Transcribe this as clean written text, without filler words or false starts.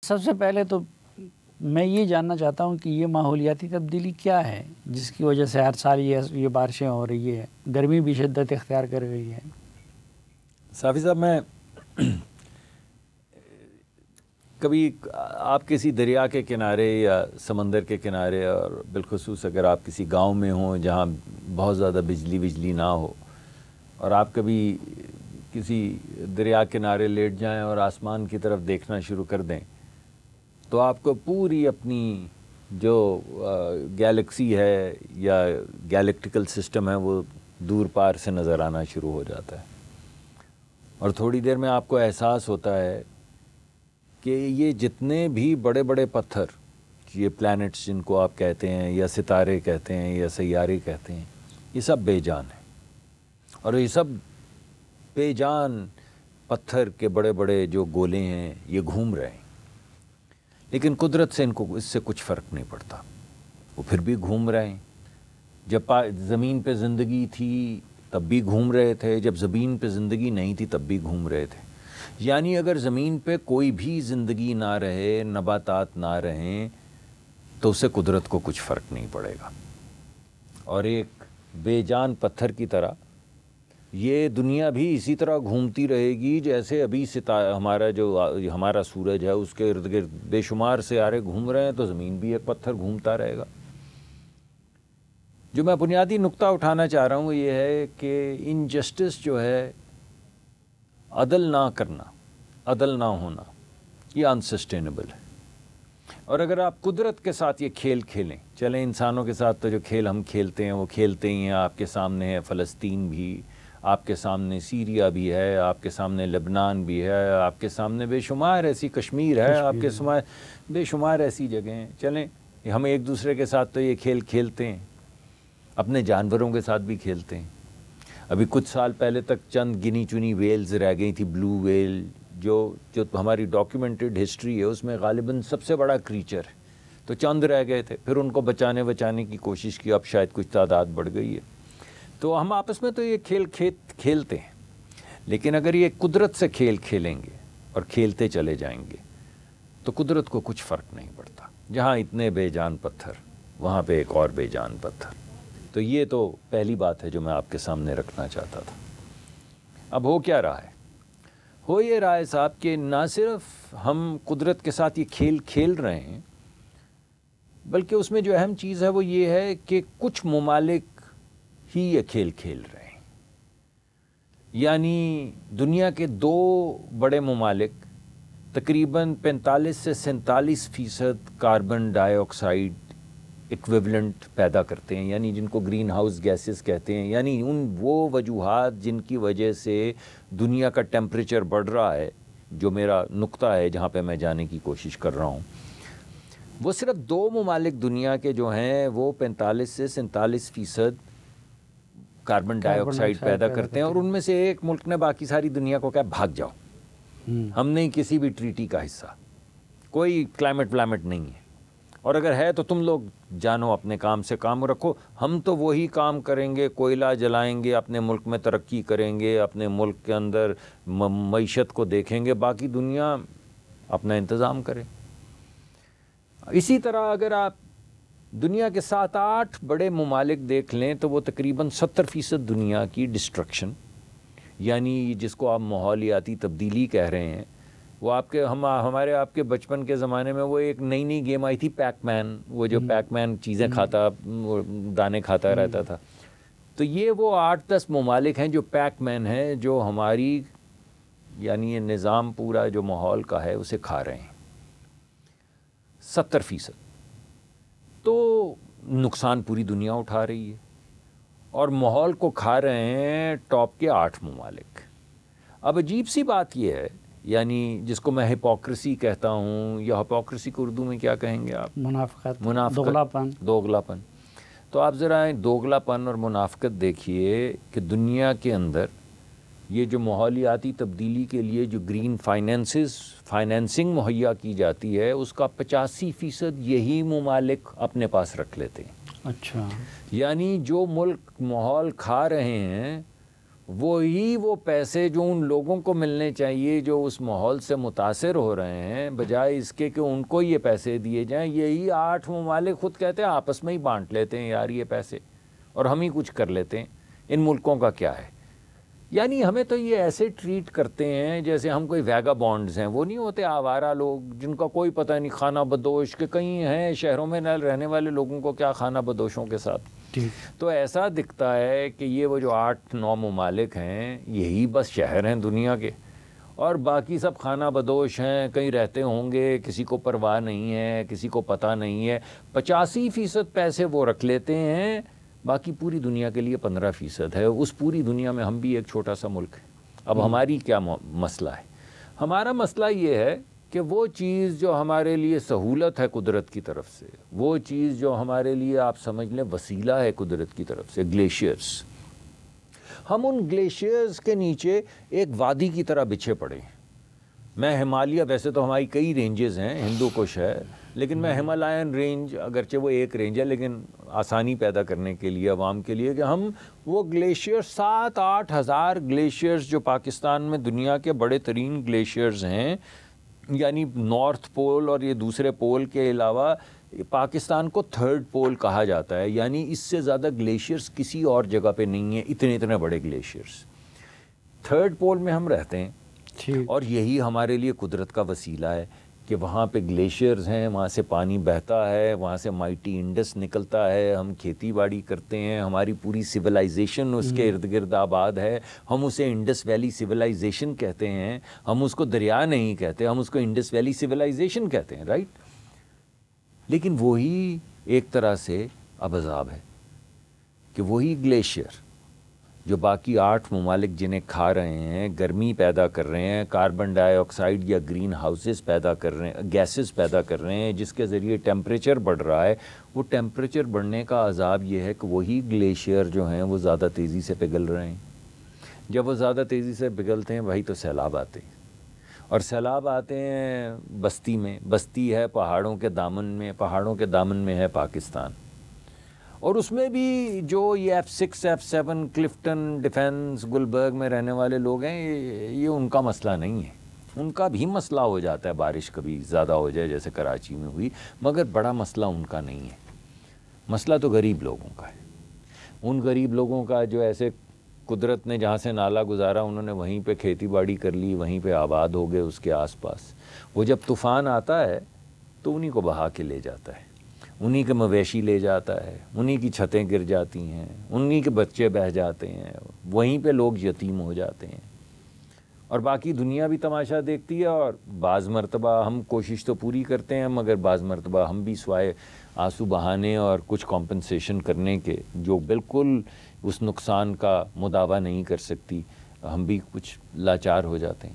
سب سے پہلے تو میں یہ جاننا چاہتا ہوں کہ یہ ماحولیاتی تبدیلی کیا ہے جس کی وجہ سے ہر سال یہ بارشیں ہو رہی ہے، گرمی بھی شدت اختیار کر رہی ہے؟ صافی صاحب، میں کبھی آپ کسی دریا کے کنارے یا سمندر کے کنارے، اور بالخصوص اگر آپ کسی گاؤں میں ہوں جہاں بہت زیادہ بجلی نہ ہو، اور آپ کبھی کسی دریا کنارے لیٹ جائیں اور آسمان کی طرف دیکھنا شروع کر دیں، تو آپ کو پوری اپنی جو گیلیکسی ہے یا گیلیکٹیکل سسٹم ہے وہ دور پار سے نظر آنا شروع ہو جاتا ہے، اور تھوڑی دیر میں آپ کو احساس ہوتا ہے کہ یہ جتنے بھی بڑے بڑے پتھر، یہ پلانٹس جن کو آپ کہتے ہیں یا ستارے کہتے ہیں یا سیارے کہتے ہیں، یہ سب بے جان ہیں، اور یہ سب بے جان پتھر کے بڑے بڑے جو گولے ہیں یہ گھوم رہے ہیں، لیکن قدرت سے ان کو اس سے کچھ فرق نہیں پڑتا، وہ پھر بھی گھوم رہے ہیں۔ جب زمین پہ زندگی تھی تب بھی گھوم رہے تھے، جب زمین پہ زندگی نہیں تھی تب بھی گھوم رہے تھے۔ یعنی اگر زمین پہ کوئی بھی زندگی نہ رہے، نباتات نہ رہیں، تو اسے قدرت کو کچھ فرق نہیں پڑے گا، اور ایک بے جان پتھر کی طرح یہ دنیا بھی اسی طرح گھومتی رہے گی جیسے ابھی ہمارا سورج ہے اس کے ارد گرد بے شمار سیارے گھوم رہے ہیں، تو زمین بھی ایک پتھر گھومتا رہے گا۔ جو میں بنیادی نقطہ اٹھانا چاہ رہا ہوں وہ یہ ہے کہ انجسٹس جو ہے، عدل نہ کرنا، عدل نہ ہونا، یہ انسسٹینیبل ہے، اور اگر آپ قدرت کے ساتھ یہ کھیل کھیلیں، چلیں انسانوں کے ساتھ تو جو کھیل ہم کھیلتے ہیں وہ کھیلتے ہی ہیں، آپ کے سامنے ہے فلسطین بھی، آپ کے سامنے سیریا بھی ہے، آپ کے سامنے لبنان بھی ہے، آپ کے سامنے بے شمار ایسی کشمیر ہے، آپ کے سامنے بے شمار ایسی جگہیں ہیں، چلیں ہم ایک دوسرے کے ساتھ تو یہ کھیل کھیلتے ہیں، اپنے جانوروں کے ساتھ بھی کھیلتے ہیں۔ ابھی کچھ سال پہلے تک چند گنی چنی ویلز رہ گئی تھی، بلو ویل، جو ہماری ڈاکیومنٹڈ ہسٹری ہے اس میں غالباً سب سے بڑا کریچر ہے، تو چند رہ گئے تھے، پھر ان کو بچانے کی کوشش کی، اب شاید کچھ تعداد بڑھ گئی ہے، تو ہم آپس میں تو یہ کھیل کھیلتے ہیں، لیکن اگر یہ قدرت سے کھیل کھیلیں گے اور کھیلتے چلے جائیں گے تو قدرت کو کچھ فرق نہیں پڑتا، جہاں اتنے بے جان پتھر وہاں پہ ایک اور بے جان پتھر۔ تو یہ تو پہلی بات ہے جو میں آپ کے سامنے رکھنا چاہتا تھا۔ اب ہو کیا رہا ہے؟ ہو یہ رہا ہے صاحب کہ نہ صرف ہم قدرت کے ساتھ یہ کھیل کھیل رہے ہیں، بلکہ اس میں جو اہم چیز ہے وہ یہ ہے کہ کچھ ممالک ہی یہ کھیل کھیل رہے ہیں، یعنی دنیا کے 2 بڑے ممالک تقریباً 45 سے 47% کاربن ڈائی آکسائڈ ایکویولنٹ پیدا کرتے ہیں، یعنی جن کو گرین ہاؤس گیسز کہتے ہیں، یعنی وہ وجوہات جن کی وجہ سے دنیا کا ٹیمپریچر بڑھ رہا ہے، جو میرا نقطہ ہے جہاں پہ میں جانے کی کوشش کر رہا ہوں، وہ صرف 2 ممالک دنیا کے جو ہیں وہ 45 سے 47% کاربن ڈائی آکسائڈ پیدا کرتے ہیں، اور ان میں سے ایک ملک نے باقی ساری دنیا کو کہا بھاگ جاؤ، ہم نہیں کسی بھی ٹریٹی کا حصہ، کوئی کلائمیٹ نہیں ہے، اور اگر ہے تو تم لوگ جانو اپنے کام سے کام رکھو، ہم تو وہی کام کریں گے، کوئلہ جلائیں گے، اپنے ملک میں ترقی کریں گے، اپنے ملک کے اندر معیشت کو دیکھیں گے، باقی دنیا اپنا انتظام کرے۔ اسی طرح اگر آپ دنیا کے 7-8 بڑے ممالک دیکھ لیں تو وہ تقریباً 70% دنیا کی ڈسٹرکشن، یعنی جس کو آپ ماحولیاتی تبدیلی کہہ رہے ہیں، وہ ہمارے آپ کے بچپن کے زمانے میں وہ ایک نئی گیم آئی تھی پیک مین، وہ جو پیک مین چیزیں کھاتا، دانے کھاتا رہتا تھا، تو یہ وہ 8-10 ممالک ہیں جو پیک مین ہیں، جو ہماری یعنی یہ نظام پورا جو ماحول کا ہے اسے کھا رہے ہیں، 70%، تو نقصان پوری دنیا اٹھا رہی ہے، اور ماحول کو کھا رہے ہیں ٹاپ کے 8 ممالک۔ اب عجیب ذی بات یہ ہے، یعنی جس کو میں ہپوکریسی کہتا ہوں، یا ہپوکریسی کو اردو میں کیا کہیں گے آپ؟ منافقت، دوغلاپن۔ تو آپ ذرا دوغلاپن اور منافقت دیکھیے کہ دنیا کے اندر یہ جو ماحولیاتی تبدیلی کے لیے جو گرین فائنینسنگ مہیا کی جاتی ہے، اس کا 85% یہی ممالک اپنے پاس رکھ لیتے ہیں۔ اچھا، یعنی جو ملک ماحول کھا رہے ہیں وہی وہ پیسے جو ان لوگوں کو ملنے چاہیے جو اس ماحول سے متاثر ہو رہے ہیں، بجائے اس کے کہ ان کو یہ پیسے دیے جائیں، یہی 8 ممالک خود کہتے ہیں آپس میں ہی بانٹ لیتے ہیں یار یہ پیسے، اور ہم ہی کچھ کر لیتے ہیں۔ ان ملکوں کا کیا ہے؟ یعنی ہمیں تو یہ ایسے ٹریٹ کرتے ہیں جیسے ہم کوئی ویگا بانڈز ہیں، وہ نہیں ہوتے آوارہ لوگ جن کا کوئی پتہ نہیں، خانہ بدوش کے کہیں ہیں شہروں میں رہنے والے لوگوں کو کیا خانہ بدوشوں کے ساتھ۔ تو ایسا دکھتا ہے کہ یہ وہ جو 8-9 ممالک ہیں یہی بس شہر ہیں دنیا کے، اور باقی سب خانہ بدوش ہیں، کہیں رہتے ہوں گے، کسی کو پرواہ نہیں ہے، کسی کو پتہ نہیں ہے۔ 85% پیسے وہ رکھ لیتے ہیں، باقی پوری دنیا کے لیے 15% ہے۔ اس پوری دنیا میں ہم بھی ایک چھوٹا سا ملک ہے۔ اب ہماری کیا مسئلہ ہے؟ ہمارا مسئلہ یہ ہے کہ وہ چیز جو ہمارے لیے سہولت ہے قدرت کی طرف سے، وہ چیز جو ہمارے لیے آپ سمجھ لیں وسیلہ ہے قدرت کی طرف سے، گلیشیئرز، ہم ان گلیشیئرز کے نیچے ایک وادی کی طرح بچھے پڑے ہیں۔ میں ہمالیہ، ویسے تو ہماری کئی رینجز ہیں، ہندو کش ہے، لیکن میں ہمالائن رینج، اگرچہ وہ ایک رینج ہے لیکن آسانی پیدا کرنے کے لیے عوام کے لیے، کہ ہم وہ گلیشیئر 7-8 ہزار گلیشیئرز جو پاکستان میں دنیا کے بڑے ترین گلیشیئرز ہیں، یعنی نارتھ پول اور یہ دوسرے پول کے علاوہ پاکستان کو 3rd پول کہا جاتا ہے، یعنی اس سے زیادہ گلیشیئرز کسی اور جگہ پہ نہیں ہیں، اتنے بڑے گلیشیئرز 3rd پول میں ہم رہتے ہیں، اور یہی ہمارے لیے قدرت کا وسیلہ ہے کہ وہاں پہ گلیشیئرز ہیں، وہاں سے پانی بہتا ہے، وہاں سے مائٹی انڈس نکلتا ہے، ہم کھیتی باڑی کرتے ہیں، ہماری پوری سویلائزیشن اس کے ارد گرد آباد ہے، ہم اسے انڈس ویلی سویلائزیشن کہتے ہیں، ہم اس کو دریا نہیں کہتے، ہم اس کو انڈس ویلی سویلائزیشن کہتے ہیں، رائٹ؟ لیکن وہی ایک طرح سے اب عذاب ہے کہ وہی گلیشیئر جو باقی 8 ممالک جنہیں کھا رہے ہیں، گرمی پیدا کر رہے ہیں، کاربن ڈائی آکسائڈ یا گرین ہاؤسز پیدا کر رہے ہیں، گیسز پیدا کر رہے ہیں، جس کے ذریعے ٹیمپریچر بڑھ رہا ہے، وہ ٹیمپریچر بڑھنے کا عذاب یہ ہے کہ وہی گلیشیئر جو ہیں وہ زیادہ تیزی سے پگھل رہے ہیں۔ جب وہ زیادہ تیزی سے پگھلتے ہیں وہی تو سیلاب آتے ہیں، اور سیلاب آتے ہیں بستی میں، بستی ہے پہاڑوں کے دامن میں ہے پاکستان، اور اس میں بھی جو یہ F6 F7 Clifton defence Gulberg میں رہنے والے لوگ ہیں، یہ ان کا مسئلہ نہیں ہے، ان کا بھی مسئلہ ہو جاتا ہے، بارش کبھی زیادہ ہو جائے جیسے کراچی میں ہوئی، مگر بڑا مسئلہ ان کا نہیں ہے۔ مسئلہ تو غریب لوگوں کا ہے، ان غریب لوگوں کا جو ایسے قدرت نے جہاں سے نالا گزارا انہوں نے وہیں پہ کھیتی باڑی کر لی، وہیں پہ آباد ہو گئے اس کے آس پاس۔ وہ جب طوفان آتا ہے تو انہی کو بہا کے لے جاتا ہے، انہی کے مویشی لے جاتا ہے، انہی کی چھتیں گر جاتی ہیں، انہی کے بچے بہہ جاتے ہیں، وہیں پہ لوگ یتیم ہو جاتے ہیں، اور باقی دنیا بھی تماشا دیکھتی ہے۔ اور بعض مرتبہ ہم کوشش تو پوری کرتے ہیں، مگر بعض مرتبہ ہم بھی سوائے آنسو بہانے اور کچھ کمپنسیشن کرنے کے، جو بالکل اس نقصان کا مداوع نہیں کر سکتی، ہم بھی کچھ لاچار ہو جاتے ہیں۔